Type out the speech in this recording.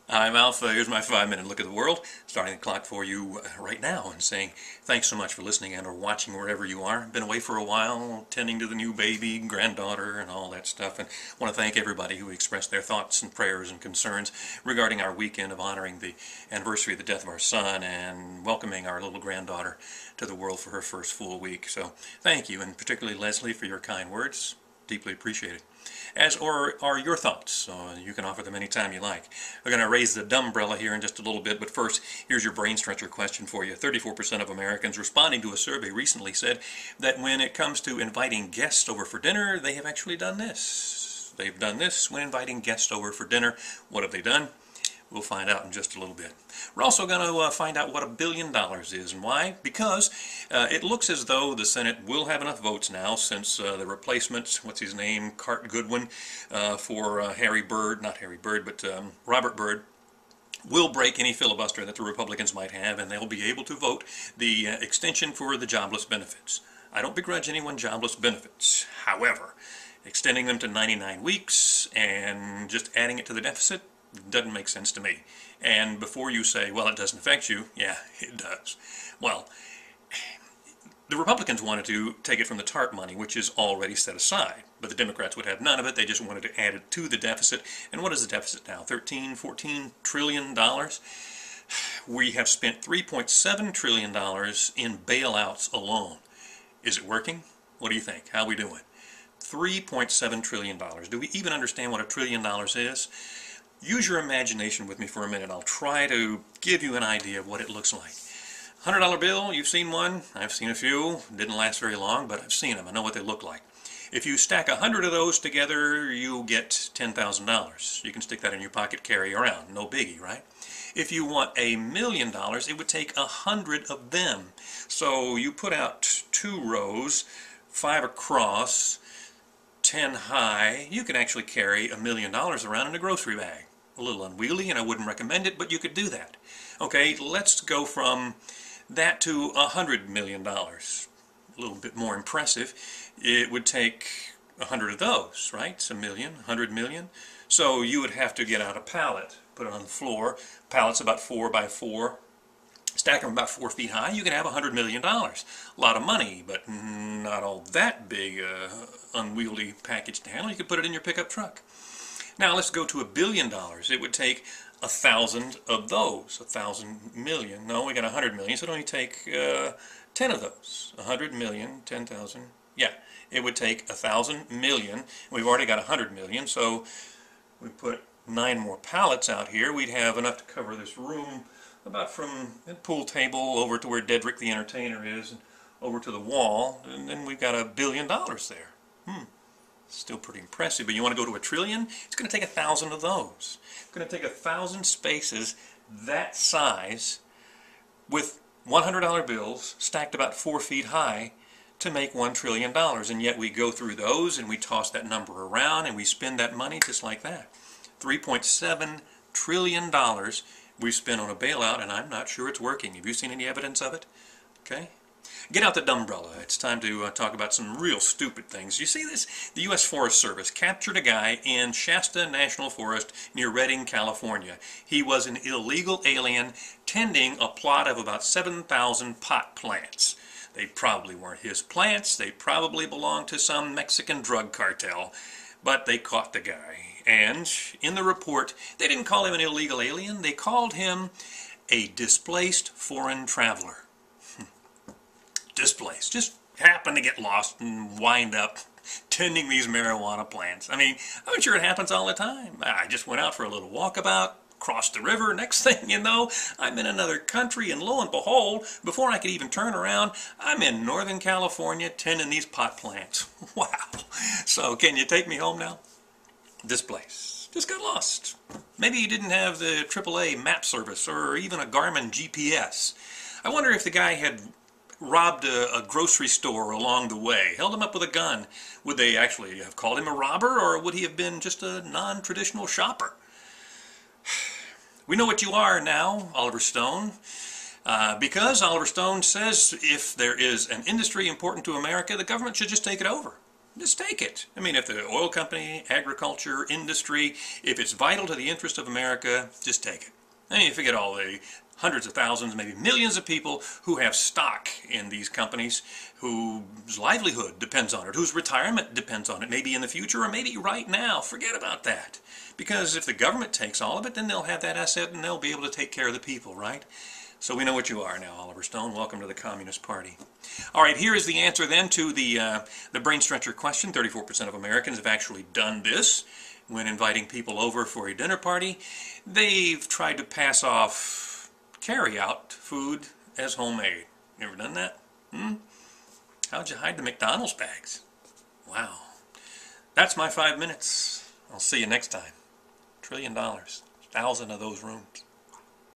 I'm Alpha. Here's my 5-minute look at the world, starting the clock for you right now and saying thanks so much for listening and or watching wherever you are. Been away for a while, tending to the new baby, granddaughter, and all that stuff, and want to thank everybody who expressed their thoughts and prayers and concerns regarding our weekend of honoring the anniversary of the death of our son and welcoming our little granddaughter to the world for her first full week. So thank you, and particularly Leslie, for your kind words. Deeply appreciated. As are your thoughts, so you can offer them anytime you like. We're going to raise the dumbrella here in just a little bit, but first, here's your brain stretcher question for you. 34% of Americans responding to a survey recently said that when it comes to inviting guests over for dinner, they have actually done this. They've done this when inviting guests over for dinner. What have they done? We'll find out in just a little bit. We're also going to find out what $1 billion is and why. Because it looks as though the Senate will have enough votes now since the replacement, what's his name, Cart Goodwin, for Harry Byrd, not Harry Byrd, but Robert Byrd, will break any filibuster that the Republicans might have, and they'll be able to vote the extension for the jobless benefits. I don't begrudge anyone jobless benefits. However, extending them to 99 weeks and just adding it to the deficit doesn't make sense to me. And before you say, well, it doesn't affect you, yeah, it does. Well, the Republicans wanted to take it from the TARP money, which is already set aside, but the Democrats would have none of it. They just wanted to add it to the deficit. And what is the deficit now? 13, 14 trillion dollars? We have spent $3.7 trillion in bailouts alone. Is it working? What do you think? How are we doing? $3.7 trillion. Do we even understand what $1 trillion is? Use your imagination with me for a minute. I'll try to give you an idea of what it looks like. $100 bill, you've seen one. I've seen a few. Didn't last very long, but I've seen them. I know what they look like. If you stack 100 of those together, you'll get $10,000. You can stick that in your pocket, carry around. No biggie, right? If you want $1 million, it would take 100 of them. So you put out 2 rows, 5 across, 10 high. You can actually carry $1 million around in a grocery bag. A little unwieldy, and I wouldn't recommend it, but you could do that. Okay, let's go from that to $100 million. A little bit more impressive. It would take 100 of those, right? It's a million, 100 million. So you would have to get out a pallet, put it on the floor. Pallet's about 4 by 4. Stack them about 4 feet high, you can have $100 million. A lot of money, but not all that big, unwieldy package to handle. You could put it in your pickup truck. Now let's go to $1 billion. It would take 1,000 of those. 1,000 million. No, we got 100 million, so it only take 10 of those. 100 million, 10,000. Yeah, it would take 1,000 million. We've already got 100 million, so we put 9 more pallets out here. We'd have enough to cover this room about from the pool table over to where Dedrick the entertainer is, and over to the wall, and then we've got $1 billion there. Still pretty impressive, but you want to go to $1 trillion? It's going to take 1,000 of those. It's going to take 1,000 spaces that size with $100 bills stacked about 4 feet high to make $1 trillion, and yet we go through those and we toss that number around and we spend that money just like that. $3.7 trillion we spent on a bailout, and I'm not sure it's working. Have you seen any evidence of it? Okay. Get out the dumbrella. It's time to talk about some real stupid things. You see this? The U.S. Forest Service captured a guy in Shasta National Forest near Redding, California. He was an illegal alien tending a plot of about 7,000 pot plants. They probably weren't his plants. They probably belonged to some Mexican drug cartel. But they caught the guy. And in the report, they didn't call him an illegal alien. They called him a displaced foreign traveler. Displaced. Just happened to get lost and wind up tending these marijuana plants. I mean, I'm sure it happens all the time. I just went out for a little walkabout, crossed the river. Next thing you know, I'm in another country, and lo and behold, before I could even turn around, I'm in Northern California tending these pot plants. Wow. So can you take me home now? Displaced. Just got lost. Maybe you didn't have the AAA map service or even a Garmin GPS. I wonder if the guy had robbed a grocery store along the way, held him up with a gun. Would they actually have called him a robber, or would he have been just a non-traditional shopper? We know what you are now, Oliver Stone, because Oliver Stone says if there is an industry important to America, the government should just take it over. just take it. I mean, if the oil company, agriculture, industry, if it's vital to the interest of America, just take it. I mean, you forget all the hundreds of thousands, maybe millions of people who have stock in these companies, whose livelihood depends on it, whose retirement depends on it, maybe in the future or maybe right now. Forget about that. Because if the government takes all of it, then they'll have that asset and they'll be able to take care of the people, right? So we know what you are now, Oliver Stone. Welcome to the Communist Party. All right, here is the answer then to the brain stretcher question. 34% of Americans have actually done this when inviting people over for a dinner party. They've tried to pass off carry-out food as homemade. You ever done that? How'd you hide the McDonald's bags? Wow. That's my 5 minutes. I'll see you next time. $1 trillion. 1,000 of those rooms.